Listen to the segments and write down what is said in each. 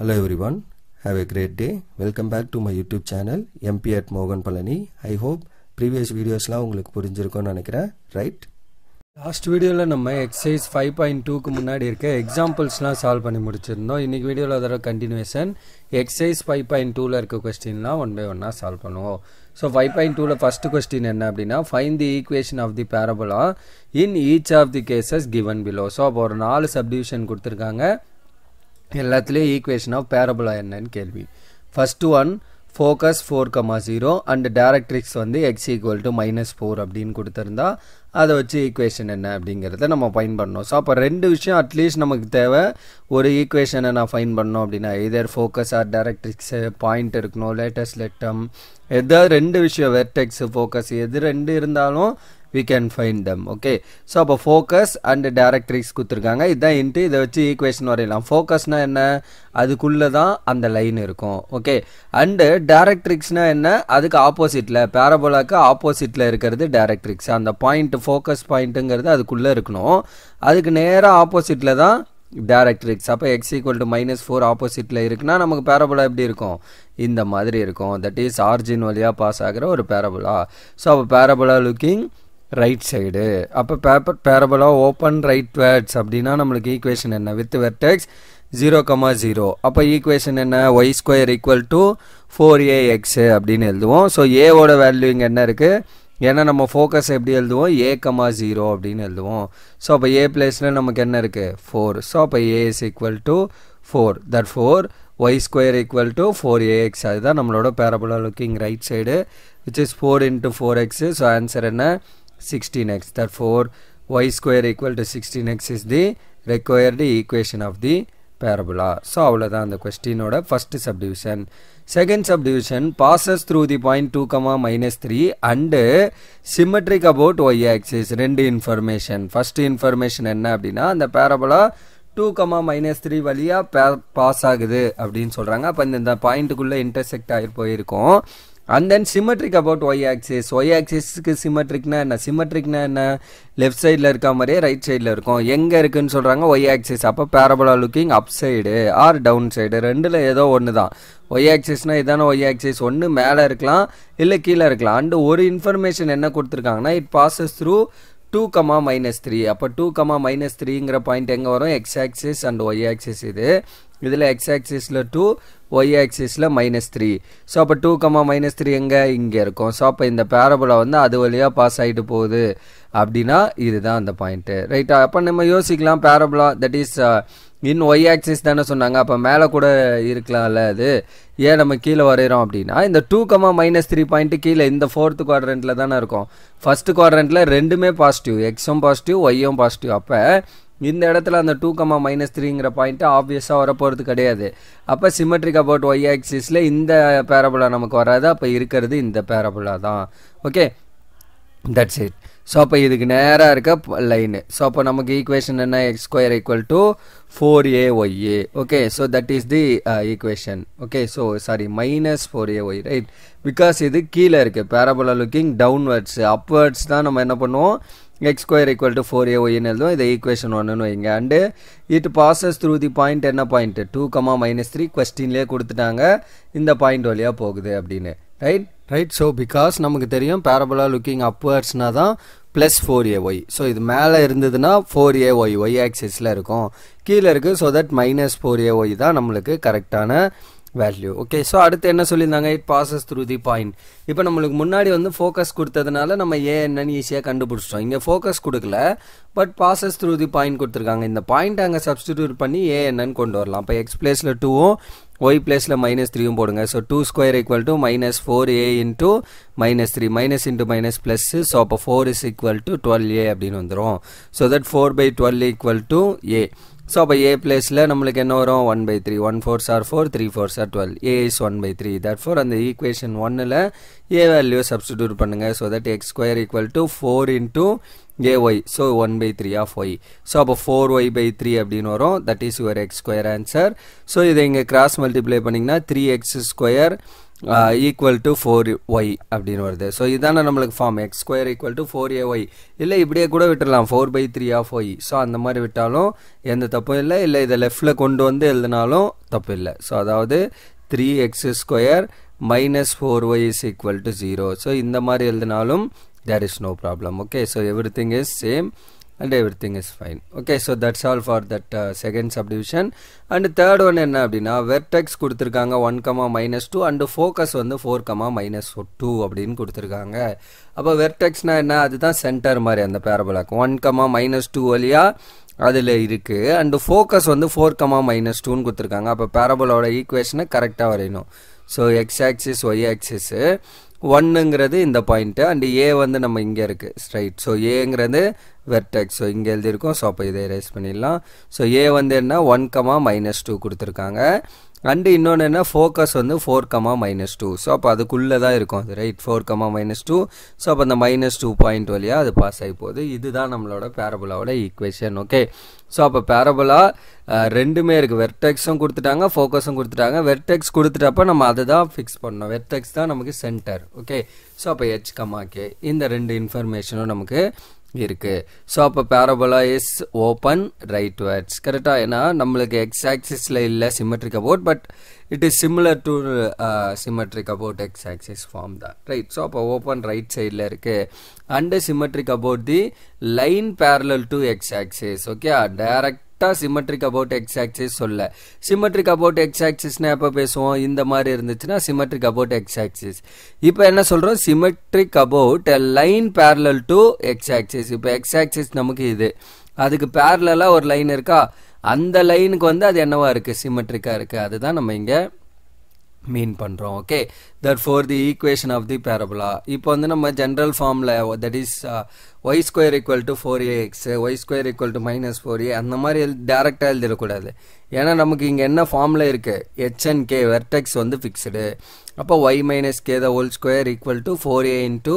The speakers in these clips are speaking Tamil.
Hello everyone, have a great day. Welcome back to my YouTube channel MP at Mogan Palani. I hope previous videos la உங்களுக்கு புரிஞ்சிருக்கும்னு நினைக்கிறேன், right? லாஸ்ட் வீடியோவில் நம்ம எக்ஸசைஸ் 5.2க்கு முன்னாடி இருக்க எக்ஸாம்பிள்ஸ்லாம் சால்வ் பண்ணி முடிச்சிருந்தோம். இன்றைக்கி வீடியோவில் அதோட கண்டினியூஷன் எக்ஸசைஸ் 5.2ல் இருக்க கொஸ்டின்லாம் ஒன் பை ஒன்னாக சால்வ் பண்ணுவோம். ஸோ 5.2ல் ஃபஸ்ட்டு கொஸ்டின் என்ன அப்படின்னா, find the equation of the parabola in each of the cases given below. So அப்போ ஒரு 4 சப்டிவிஷன் கொடுத்துருக்காங்க, எல்லாத்துலேயும் ஈக்குவேஷன் ஆஃப் பேரபோலா என்னன்னு கேள்வி. First one focus 4,0 and directrix வந்து x ஈக்குவல் டு -4 அப்படின்னு கொடுத்துருந்தா அதை வச்சு ஈக்குவேஷன் என்ன அப்படிங்கிறத நம்ம ஃபைண்ட் பண்ணோம். ஸோ அப்போ ரெண்டு விஷயம் அட்லீஸ்ட் நமக்கு தேவை. ஒரு ஈக்குவேஷனை நான் ஃபைண்ட் பண்ணோம் அப்படின்னா இதர் ஃபோக்கஸ் ஆர் டைரக்ட்ரிக்ஸு பாயிண்ட் இருக்கணும், லேட்டஸ்ட் லெட்டம், எதாவது ரெண்டு விஷயம் வெர்டெக்ஸ் ஃபோக்கஸ் எது ரெண்டு இருந்தாலும் we can find them. Okay, so அப்போ focus and directrix கொடுத்துருக்காங்க, இதுதான் இன்ட்டு இதை வச்சு ஈக்குவேஷன் வரையலாம். ஃபோக்கஸ்னா என்ன, அதுக்குள்ளே தான் அந்த லைன் இருக்கும். ஓகே, அண்டு டைரக்ட்ரிக்ஸ்னா என்ன, அதுக்கு ஆப்போசிட்டில் பேரபோலாக்கு ஆப்போசிட்டில் இருக்கிறது டைரக்ட்ரிக்ஸ். அந்த பாயிண்ட் ஃபோக்கஸ் பாயிண்ட்டுங்கிறது அதுக்குள்ளே இருக்கணும், அதுக்கு நேராக ஆப்போசிட்டில் தான் டைரக்ட்ரிக்ஸ். அப்போ x ஈக்குவல் டு -4 ஆப்போசிட்டில் இருக்குன்னா நமக்கு பேரபோலா எப்படி இருக்கும், இந்த மாதிரி இருக்கும். தட் இஸ் ஆர்ஜின் வழியாக பாஸ் ஆகிற ஒரு பேரபோலா. ஸோ அப்போ பேரபோலா லுக்கிங் ரைட் சைடு. அப்போ பேரபோலா ஓப்பன் ரைட் வேர்ட்ஸ் அப்படின்னா நம்மளுக்கு ஈக்குவேஷன் என்ன, வித் வெர்டெக்ஸ் 0,0. அப்போ ஈக்குவேஷன் என்ன, y² ஈக்குவல் டு 4ax அப்படின்னு எழுதுவோம். ஸோ ஏவோட வேல்யூ இங்கே என்ன இருக்குது, ஏன்னா நம்ம ஃபோக்கஸ் எப்படி எழுதுவோம், a,0 அப்படின்னு எழுதுவோம். ஸோ அப்போ ஏ பிளேஸில் நமக்கு என்ன இருக்குது 4. ஸோ அப்போ a is equal to 4. therefore y² equal to 4ax. அதுதான் நம்மளோட parabola looking right side, which is 4 into 4x. So answer என்ன, 16x. therefore y² equal to 16x is the required equation of the parabola. So அவ்வளோதான் அந்த கொஸ்டினோட first subdivision. Second subdivision passes through the point 2,-3 and symmetric about y-axis. ரெண்டு இன்ஃபர்மேஷன். ஃபர்ஸ்ட் இன்ஃபர்மேஷன் என்ன அப்படின்னா, அந்த பேரபோலா 2,-3 வழியாக பாஸ் ஆகுது அப்படின்னு சொல்கிறாங்க. அப்போ இந்த பாயிண்ட்டுக்குள்ளே இன்டர்செக்ட் ஆகி போயிருக்கோம். And then symmetric about y-axis. y-axisக்கு சிமெட்ரிக்னா என்ன, சிமெட்ரிக்னா என்ன, லெஃப்ட் சைடில் இருக்க மாதிரியே ரைட் சைடில் இருக்கும். எங்கே இருக்குன்னு சொல்கிறாங்க, y-axis. அப்போ parabola looking up side or down side, ரெண்டில் ஏதோ ஒன்று தான். y-axisனா இதான y-axis, ஒன்று மேலே இருக்கலாம் இல்லை கீழே இருக்கலாம். அண்டு ஒரு இன்ஃபர்மேஷன் என்ன கொடுத்துருக்காங்கன்னா, இட் பாசஸ் த்ரூ 2,-3. அப்போ 2,-3ங்கிற பாயிண்ட் எங்கே வரும், x-axis அண்ட் y-axis. இதில் x-axisல 2, y-axisல -3. ஸோ அப்போ 2,-3 எங்கே, இங்கே இருக்கும். ஸோ அப்போ இந்த பேரபோலா வந்து அது வழியாக பாஸ் ஆகிட்டு போகுது அப்படின்னா இதுதான் அந்த பாயிண்ட்டு, ரைட்டா. அப்போ நம்ம யோசிக்கலாம், parabola that is in y-axis தானே சொன்னாங்க, அப்போ மேலே கூட இருக்கலாம்ல, அது ஏன் நம்ம கீழே வரைகிறோம் அப்படின்னா, இந்த 2,-3 பாயிண்ட்டு கீழே இந்த 4th குவாட்ரண்ட்டில் தானே இருக்கும். ஃபஸ்ட்டு குவாட்ரண்ட்டில் ரெண்டுமே பாசிட்டிவ், எக்ஸும் பாசிட்டிவ் ஒய்யும் பாசிட்டிவ். அப்போ இந்த இடத்துல அந்த 2,-3ங்கிற பாயிண்ட்டு ஆப்வியஸாக வரப்போகிறது கிடையாது. அப்போ சிமெட்ரிக் அபவுட் y-axisல இந்த பேரபோலா நமக்கு வராது, அப்போ இருக்கிறது இந்த பேரபோலா தான். Okay, that's it. ஸோ அப்போ இதுக்கு நேராக இருக்க லைனு. ஸோ அப்போ நமக்கு ஈக்குவேஷன் என்ன, x² equal to 4ay. Okay, so that is the equation. Okay, so sorry -4ay, right. Because இது கீழே இருக்குது, பேரபோலா லுக்கிங் டவுன்வர்ட்ஸ். அப்வர்ட்ஸ் தான் நம்ம என்ன பண்ணுவோம், x² ஈக்குவல் டு 4ay எழுதுவோம். இதை ஈக்குவேஷன் 1ன்னு வைங்க. And it bosses through the point என்ன பாயிண்ட், 2,-3 கொஸ்டின்லேயே கொடுத்துட்டாங்க, இந்த பாயிண்ட் வழியாக போகுது அப்படின்னு, ரைட். ஸோ பிகாஸ் நமக்கு தெரியும் பேரபோலா லுக்கிங் அப்வர்ட்ஸ்னா தான் +4ay. ஸோ இது மேலே இருந்ததுன்னா 4ay y-axisல இருக்கும், கீழே இருக்குது. ஸோ தட் -4ay தான் நம்மளுக்கு கரெக்டான வேல்யூ. ஓகே, ஸோ அடுத்து என்ன சொல்லியிருந்தாங்க, it bosses through the point. இப்போ நம்மளுக்கு முன்னாடி வந்து ஃபோக்கஸ் கொடுத்ததுனால நம்ம என்னன்னு ஈஸியாக கண்டுபிடிச்சிட்டோம். இங்கே ஃபோக்கஸ் கொடுக்கல, but bosses through the point கொடுத்துருக்காங்க. இந்த பாயிண்ட் அங்கே சப்ஸ்டிடியூட் பண்ணி என்னன்னு கொண்டு வரலாம். அப்போ x பிளேஸில் 2வும் y பிளேஸில் -3யும் போடுங்க. So 2² equal to -4a into -3, minus into minus plus. So அப்போ 4 is equal to 12a அப்படின்னு வந்துடும். So that 4/12 equal to a. So அப்போ ஏ பிளேஸில் நம்மளுக்கு என்ன வரும், 1/3. 1 4s are 4, 3 4s are 12. a is 1/3. therefore அந்த ஈக்குவேஷன் 1ல் a வேல்யூ சப்ஸ்டிடியூட் பண்ணுங்கள். So that x² equal to 4 into ay. So 1/3 of y. So அப்போ 4y/3 அப்படின்னு வரும். That is your x² answer. ஸோ இதை இங்கே கிராஸ் மல்டிப்ளை பண்ணிங்கன்னா 3x² ஈக்குவல் டு 4y அப்படின்னு வருது. ஸோ இதான நம்மளுக்கு form x square equal to 4ay. இல்லை இப்படியே கூட விட்டுடலாம் 4/3 ஆஃப் y. ஸோ அந்த மாதிரி விட்டாலும் எந்த தப்பும் இல்லை. இல்லை இதை லெஃப்டில் கொண்டு வந்து எழுதினாலும் தப்பு இல்லை. ஸோ அதாவது 3x square minus 4y is equal to 0. So இந்த மாதிரி எழுதினாலும் there is no problem. Okay, so everything is same and everything is fine. Okay, so that's all for that second subdivision. And third one என்ன அப்படின்னா வெர்டெக்ஸ் கொடுத்துருக்காங்க 1, -2 and ஃபோக்கஸ் வந்து 4, -2 அப்படின்னு கொடுத்துருக்காங்க. அப்போ வெர்டெக்ஸ்னா என்ன, அதுதான் சென்டர் மாதிரி அந்த பேரபோலாக்கு 1, -2 வழியா அதில் இருக்குது. அண்டு ஃபோக்கஸ் வந்து 4, -2ன்னு கொடுத்துருக்காங்க. அப்போ பேரபோலோட ஈக்குவேஷனை கரெக்டாக வரையணும். So x axis y axis 1ங்கிறது இந்த பாயிண்ட்டு அண்டு ஏ வந்து நம்ம இங்கே இருக்குது ஸ்ட்ரைட். ஸோ ஏங்கிறது வெர்டெக்ஸ். ஸோ இங்கே எழுதியிருக்கோம். ஸோ அப்போ இதை எரேஸ் பண்ணிடலாம். ஸோ ஏ வந்து என்ன 1, -2 கொடுத்துருக்காங்க. அண்டு இன்னொன்று என்ன ஃபோக்கஸ் வந்து 4, -2. ஸோ அப்போ அதுக்குள்ளே தான் இருக்கும் அது ரைட் 4, -2. ஸோ அப்போ அந்த -2 பாயிண்ட் வழியாக அது பாஸ் ஆகி போகுது. இதுதான் நம்மளோட பேரபோலாவோட ஈக்குவேஷன். ஓகே, ஸோ அப்போ பேரபோலா ரெண்டுமே இருக்குது. வெர்டெக்ஸும் கொடுத்துட்டாங்க, ஃபோக்கஸும் கொடுத்துட்டாங்க. வெர்டெக்ஸ் கொடுத்துட்டப்ப நம்ம அதை தான் ஃபிக்ஸ் பண்ணோம். வெர்டெக்ஸ் தான் நமக்கு சென்டர். ஓகே, ஸோ அப்போ h, k இந்த ரெண்டு இன்ஃபர்மேஷனும் நமக்கு இருக்கு. ஸோ அப்போ பேரபோலா இஸ் ஓப்பன் ரைட்வர்ட்ஸ். கரெக்டாக, ஏன்னா நம்மளுக்கு எக்ஸ் ஆக்சிஸில் இல்லை symmetric about, but it is similar to symmetric about x axis form தான் ரைட். ஸோ அப்போ ஓப்பன் ரைட் சைடில் இருக்குது. And symmetric about the line parallel to x axis. Okay, direct symmetric about x axis சொல்ல. சிமெட்ரிக் அபவுட் எக்ஸ் ஆக்சிஸ்னா எப்போ பேசுவோம், இந்த மாதிரி இருந்துச்சுன்னா சிமெட்ரிக் அபவுட் எக்ஸ் ஆக்சிஸ். இப்போ என்ன சொல்கிறோம், symmetric about a line parallel to x axis. இப்போ எக்ஸ் ஆக்சிஸ் நமக்கு இது, அதுக்கு பேரலாக ஒரு லைன் இருக்கா, அந்த லைனுக்கு வந்து அது என்னவா இருக்குது, சிமெட்ரிக்காக இருக்குது. அதுதான் நம்ம இங்கே மீன் பண்ணுறோம். Okay, therefore the equation of the parabola. இப்போ வந்து நம்ம ஜென்ரல் ஃபார்மில் that is y square equal to 4ax, y square equal to -4a அந்த மாதிரி டேரெக்டாக எழுதிடக்கூடாது. ஏன்னா நமக்கு இங்கே என்ன ஃபார்மில் இருக்குது, h and k வெர்டெக்ஸ் வந்து ஃபிக்ஸ்டு. அப்போ y - k the whole square equal to 4a into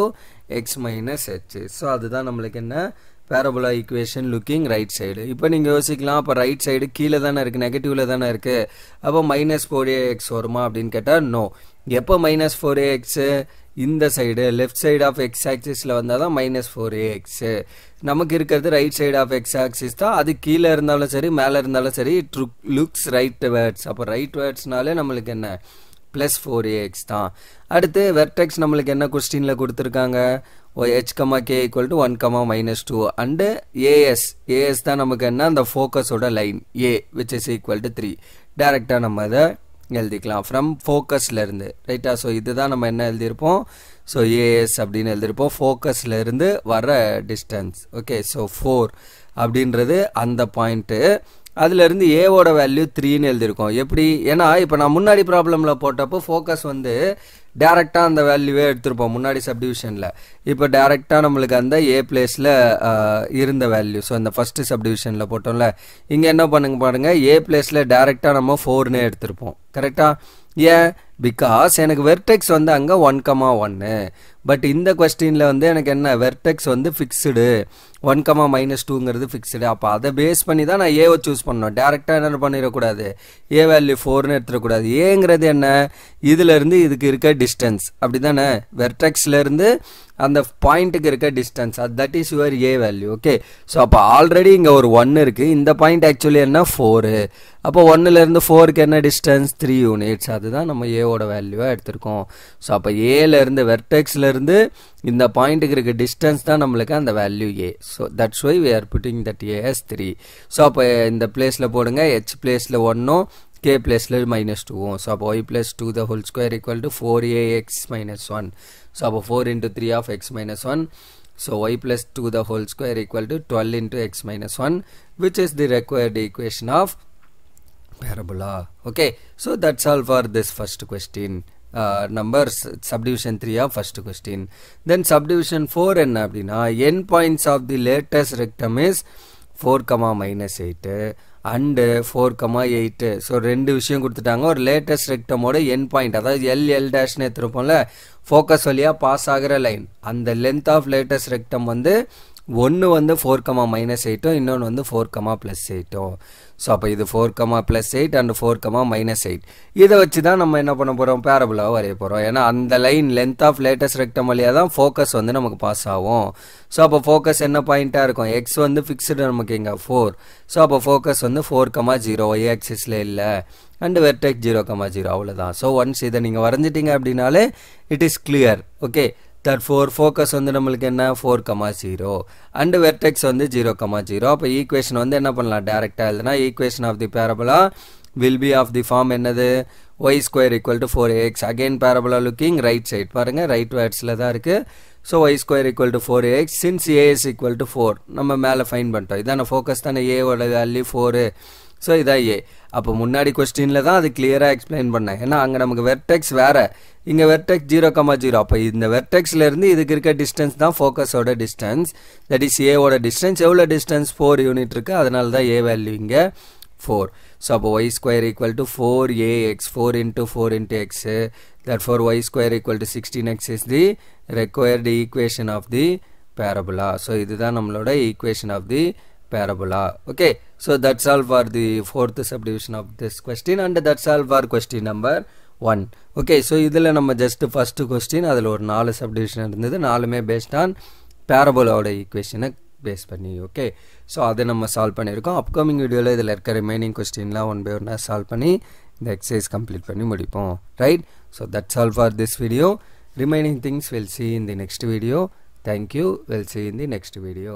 x minus h. So அதுதான் நம்மளுக்கு என்ன parabola equation looking right side. இப்போ நீங்கள் யோசிக்கலாம், அப்போ ரைட் சைடு கீழே தானே இருக்குது, நெகட்டிவில் தானே இருக்குது, அப்போ -4ax வருமா அப்படின்னு கேட்டால் நோ. எப்போ -4ax இந்த side left side of x ஆக்சிஸில் வந்தால் தான் -4ax. நமக்கு இருக்கிறது right side of x axis தான். அது கீழே இருந்தாலும் சரி மேலே இருந்தாலும் சரி இட் லுக்ஸ் ரைட் வேர்ட்ஸ். அப்போ ரைட் வேர்ட்ஸ்னாலே நம்மளுக்கு என்ன +4ax தான். அடுத்து வெர்டெக்ஸ் நம்மளுக்கு என்ன கொஸ்டினில் கொடுத்துருக்காங்க, h, k equal to 1, -2 and as தான் நமக்கு என்ன அந்த ஃபோக்கஸோட line a which is equal to 3. டேரெக்டாக நம்ம அதை எழுதிக்கலாம் ஃப்ரம் ஃபோக்கஸ்லேருந்து ரைட்டா. ஸோ இதுதான் நம்ம என்ன எழுதியிருப்போம், ஸோ as அப்படின்னு எழுதியிருப்போம், ஃபோக்கஸ்லேருந்து வர டிஸ்டன்ஸ். ஓகே, ஸோ 4 அப்படின்றது அந்த பாயிண்ட்டு. அதுலேருந்து ஏவோட வேல்யூ 3ன்னு எழுதியிருக்கோம். எப்படி, ஏன்னா இப்போ நான் முன்னாடி ப்ராப்ளமில் போட்டப்போ ஃபோக்கஸ் வந்து டேரெக்டாக அந்த வேல்யூவே எடுத்திருப்போம் முன்னாடி சப்டிவிஷனில். இப்போ டேரெக்டாக நம்மளுக்கு அந்த ஏ பிளேஸில் இருந்த வேல்யூ. ஸோ அந்த ஃபஸ்ட்டு சப்டிவிஷனில் போட்டோம்ல, இங்கே என்ன பண்ணுங்க பாருங்கள், ஏ பிளேஸில் டேரெக்டாக நம்ம 4ன்னு எடுத்திருப்போம். கரெக்டாக, ஏன், பிகாஸ் எனக்கு வெர்டெக்ஸ் வந்து அங்கே 1, பட் இந்த கொஸ்டினில் வந்து எனக்கு என்ன வெர்டெக்ஸ் வந்து ஃபிக்ஸ்டு 1, -2ங்கிறது ஃபிக்ஸ்டு. அப்போ அதை பேஸ் பண்ணி தான் நான் ஏவை சூஸ் பண்ணோம். டேரெக்டாக என்ன பண்ணிடக்கூடாது, ஏ வேல்யூ 4ன்னு எடுத்துடக்கூடாது. ஏங்கிறது என்ன, இதிலேருந்து இதுக்கு இருக்க டிஸ்டன்ஸ், அப்படி தானே, வெர்டெக்ஸ்லேருந்து அந்த பாயிண்ட்டுக்கு இருக்க distance, that is your A value. Okay, so அப்போ ஆல்ரெடி இங்கே ஒரு 1 இருக்குது, இந்த பாயிண்ட் ஆக்சுவலி என்ன 4. அப்போ 1லேருந்து 4க்கு என்ன டிஸ்டன்ஸ் 3 யூனிட்ஸ். அதுதான் நம்ம ஏவோட வேல்யூவாக எடுத்திருக்கோம். ஸோ அப்போ ஏலேருந்து வெர்டெக்ஸ்லேருந்து இந்த பாயிண்ட்டுக்கு இருக்க டிஸ்டன்ஸ் தான் நம்மளுக்கு அந்த value a. So that's why we are putting that a as 3. So அப்போ இந்த பிளேஸில் போடுங்க, h பிளேஸில் 1, k பிளேஸில் -2. ஸோ அப்போ y + 2 the whole square equal to 4ax - 1. So அப்போ 4 into 3 of x - 1. So y + 2 the whole square equal to 12 into x - 1, which is the required equation of parabola. Okay, so that's all for this first question. Numbers subdivision 3 of first question. Then subdivision 4 என்ன அப்படின்னா, end points of the latest rectum is 4, -8 and 4, 8. So ரெண்டு விஷயம் கொடுத்துட்டாங்க. ஒரு லேட்டஸ்ட் ரெக்டமோட என் பாயிண்ட், அதாவது எல் டேஷ்னு எடுத்துருப்போம்ல, ஃபோக்கஸ் வழியாக பாஸ் ஆகிற லைன், அந்த லென்த் ஆஃப் லேட்டஸ்ட் ரெக்டம் வந்து ஒன்று வந்து 4, இன்னொன்று வந்து 4, +8. ஸோ அப்போ இது 4, +8 அண்ட் 4, -8. இதை வச்சு தான் நம்ம என்ன பண்ண போகிறோம், பேரபுலாவை வரைய போகிறோம். ஏன்னா அந்த line length of latus rectum வழியாக தான் ஃபோக்கஸ் வந்து நமக்கு பாஸ் ஆகும். ஸோ அப்போ ஃபோக்கஸ் என்ன பாயிண்ட்டாக இருக்கும், எக்ஸ் வந்து ஃபிக்ஸ்டு நமக்கு இங்கே 4. ஸோ அப்போ ஃபோக்கஸ் வந்து 4, 0 y ஆக்சிஸில் இல்லை அண்ட் வெர்டெக்ஸ் 0, 0 அவ்வளோதான். ஸோ ஒன்ஸ் இதை நீங்கள் வரைஞ்சிட்டிங்க அப்படின்னாலே it is clear. Okay, therefore focus வந்து நம்மளுக்கு என்ன 4, 0 and vertex வந்து 0, 0. அப்போ ஈக்குவேஷன் வந்து என்ன பண்ணலாம், டைரெக்டாக எழுதுனா equation of the parabola will be of the form என்னது, y² = 4ax. Again parabola looking right side பாருங்கள், ரைட் வேர்ட்ஸில் தான் இருக்குது. So y² = 4ax since a is equal to 4 நம்ம மேலே ஃபைன் பண்ணிட்டோம். இதான ஃபோக்கஸ் தானே, ஏவோட வேல்யூ 4. ஸோ இதான் ஏ. அப்போ முன்னாடி கொஸ்டினில் தான் அது கிளியராக எக்ஸ்பிளைன் பண்ணேன். ஏன்னா அங்கே நமக்கு வெர்டெக்ஸ் வேறு, இங்கே வெர்டெக்ஸ் 0, 0. அப்போ இந்த வெர்டெக்ஸ்லேருந்து இதுக்கு இருக்க டிஸ்டன்ஸ் தான் ஃபோக்கஸோட டிஸ்டன்ஸ், தட் இஸ் ஏவோட டிஸ்டன்ஸ். எவ்வளோ டிஸ்டன்ஸ், 4 யூனிட் இருக்குது, அதனால தான் ஏ வேல்யூ இங்கே 4. ஸோ அப்போ y² = 4ax, 4 × 4 × x. therefore y² = 16x is the required equation of the parabola. So இதுதான் நம்மளோட equation of the parabola. Okay, so that's all for the fourth subdivision of this question and that's all for question number 1. Okay, so இதில் நம்ம just first question அதில் ஒரு 4 subdivision இருந்தது, 4மே based on parabola equation base பண்ணி. ஓகே, ஸோ அதை நம்ம சால்வ் பண்ணியிருக்கோம். அப்கமிங் வீடியோவில் இதில் இருக்க ரிமைனிங் கொஸ்டின்லாம் 1 by 1 சால்வ் பண்ணி இந்த எக்ஸசைஸ் கம்ப்ளீட் பண்ணி முடிப்போம். Right, so that's all for this video. Remaining things will see in the next video. Thank you. We'll see in the next video.